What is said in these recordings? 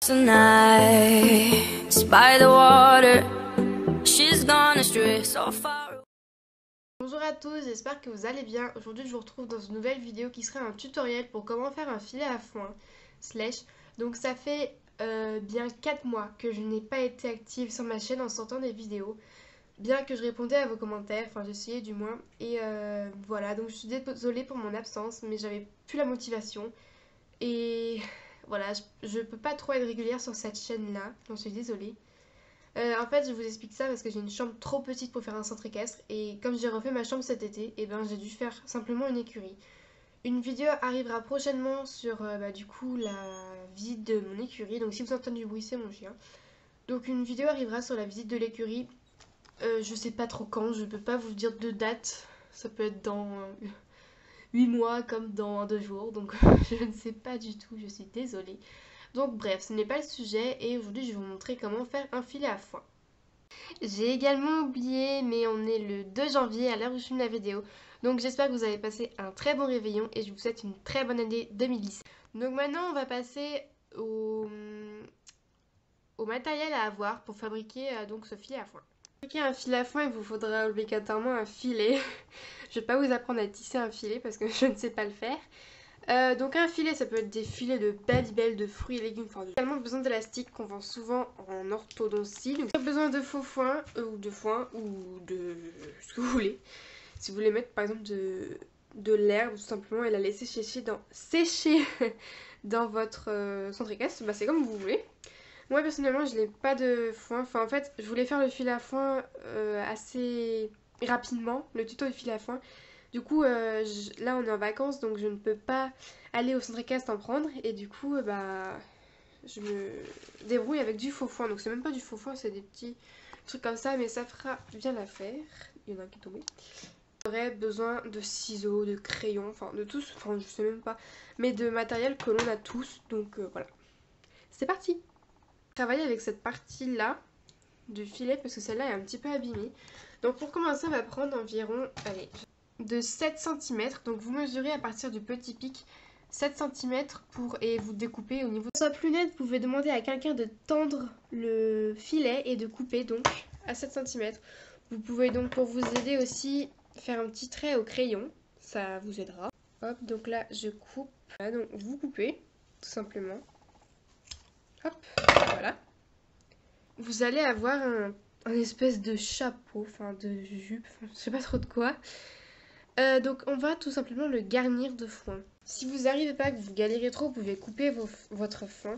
tonight by the water. She's gone astray so far. Bonjour à tous, j'espère que vous allez bien. Aujourd'hui je vous retrouve dans une nouvelle vidéo qui sera un tutoriel pour comment faire un filet à foin slash. Donc ça fait bien 4 mois que je n'ai pas été active sur ma chaîne en sortant des vidéos. Bien que je répondais à vos commentaires, enfin j'essayais du moins. Et voilà, donc je suis désolée pour mon absence, mais j'avais plus la motivation. Et voilà, je peux pas trop être régulière sur cette chaîne-là, j'en suis désolée. En fait, je vous explique ça parce que j'ai une chambre trop petite pour faire un centre équestre. Et comme j'ai refait ma chambre cet été, et ben j'ai dû faire simplement une écurie. Une vidéo arrivera prochainement sur du coup la visite de mon écurie. Donc si vous entendez du bruit, c'est mon chien. Donc une vidéo arrivera sur la visite de l'écurie. Je sais pas trop quand, je peux pas vous dire de date. Ça peut être dans 8 mois comme dans 2 jours. Donc je ne sais pas du tout, je suis désolée. Donc bref, ce n'est pas le sujet et aujourd'hui je vais vous montrer comment faire un filet à foin. J'ai également oublié, mais on est le 2 janvier à l'heure où je filme la vidéo. Donc j'espère que vous avez passé un très bon réveillon et je vous souhaite une très bonne année 2010. Donc maintenant on va passer au matériel à avoir pour fabriquer donc ce filet à foin. Pour fabriquer un filet à foin, il vous faudra obligatoirement un filet. Je ne vais pas vous apprendre à tisser un filet parce que je ne sais pas le faire. Donc un filet, ça peut être des filets de babybel, de fruits et légumes fendus. Également besoin d'élastique qu'on vend souvent en orthodontie. Donc, vous avez besoin de faux foin, ou de foin, ou de ce que vous voulez. Si vous voulez mettre par exemple de l'herbe tout simplement et la laisser sécher dans votre centre équestre, bah, c'est comme vous voulez. Moi personnellement je n'ai pas de foin, enfin en fait je voulais faire le filet à foin assez rapidement, le tuto du filet à foin. Du coup là on est en vacances donc je ne peux pas aller au centre équestre en prendre et du coup je me débrouille avec du faux foin. Donc c'est même pas du faux foin, c'est des petits trucs comme ça mais ça fera bien l'affaire. Il y en a un qui est tombé. J'aurais besoin de ciseaux, de crayons, enfin de tous, enfin je sais même pas, mais de matériel que l'on a tous donc voilà. C'est parti! Travailler avec cette partie là du filet parce que celle-là est un petit peu abîmée. Donc pour commencer on va prendre environ de 7 cm. Donc vous mesurez à partir du petit pic 7 cm et vous découpez au niveau. Pour que ce soit plus net, vous pouvez demander à quelqu'un de tendre le filet et de couper donc à 7 cm. Vous pouvez donc pour vous aider aussi faire un petit trait au crayon, ça vous aidera. Hop, donc là je coupe. Voilà, donc vous coupez tout simplement. Hop, voilà. Vous allez avoir un espèce de chapeau, enfin de jupe, je sais pas trop de quoi. Donc on va tout simplement le garnir de foin. Si vous n'arrivez pas, que vous galérez trop, vous pouvez couper votre foin.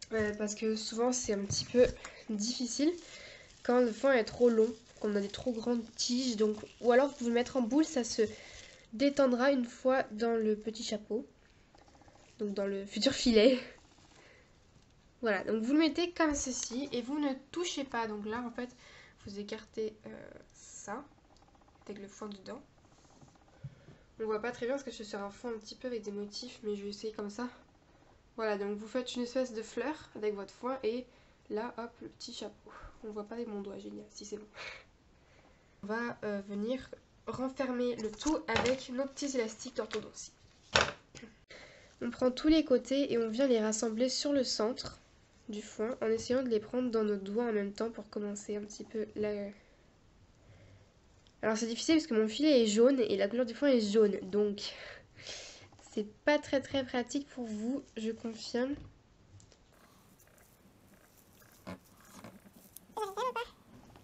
Parce que souvent c'est un petit peu difficile quand le foin est trop long, qu'on a des trop grandes tiges. Donc, ou alors vous pouvez le mettre en boule, ça se détendra une fois dans le petit chapeau. Donc dans le futur filet. Voilà, donc vous le mettez comme ceci et vous ne touchez pas. Donc là, en fait, vous écartez ça avec le foin dedans. On voit pas très bien parce que je suis sur un fond un petit peu avec des motifs, mais je vais essayer comme ça. Voilà, donc vous faites une espèce de fleur avec votre foin et là, hop, le petit chapeau. On voit pas avec mon doigt, génial, si c'est bon. On va venir renfermer le tout avec nos petits élastiques d'orthodontie. On prend tous les côtés et on vient les rassembler sur le centre du foin en essayant de les prendre dans nos doigts en même temps pour commencer un petit peu la... Alors c'est difficile parce que mon filet est jaune et la couleur du foin est jaune, donc c'est pas très pratique pour vous, je confirme.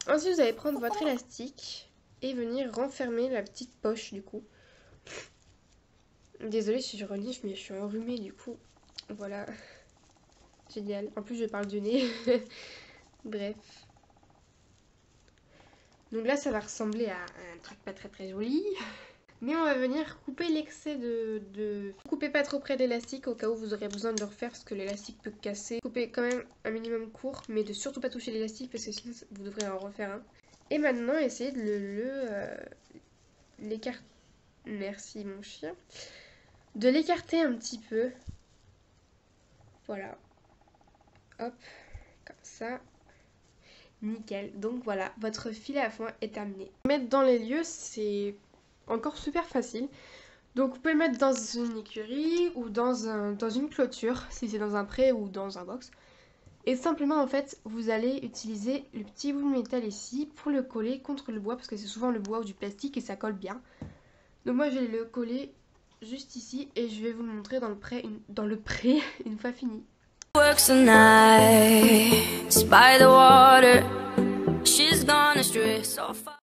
Ensuite vous allez prendre votre élastique et venir renfermer la petite poche du coup. Désolée si je renifle mais je suis enrhumée du coup, voilà. Génial. En plus, je parle du nez. Bref. Donc là, ça va ressembler à un truc pas très joli. Mais on va venir couper l'excès de... Coupez pas trop près de l'élastique au cas où vous aurez besoin de le refaire parce que l'élastique peut casser. Coupez quand même un minimum court, mais de surtout pas toucher l'élastique parce que sinon vous devrez en refaire un. Et maintenant, essayez de l'écarter. Merci mon chien. De l'écarter un petit peu. Voilà. Hop, comme ça. Nickel. Donc voilà, votre filet à foin est terminé. Mettre dans les lieux, c'est encore super facile. Donc vous pouvez le mettre dans une écurie ou dans une clôture, si c'est dans un pré ou dans un box. Et simplement en fait, vous allez utiliser le petit bout de métal ici pour le coller contre le bois, parce que c'est souvent le bois ou du plastique et ça colle bien. Donc moi je vais le coller juste ici et je vais vous le montrer dans le pré une fois fini. Works the nights by the water. She's gone astray so far.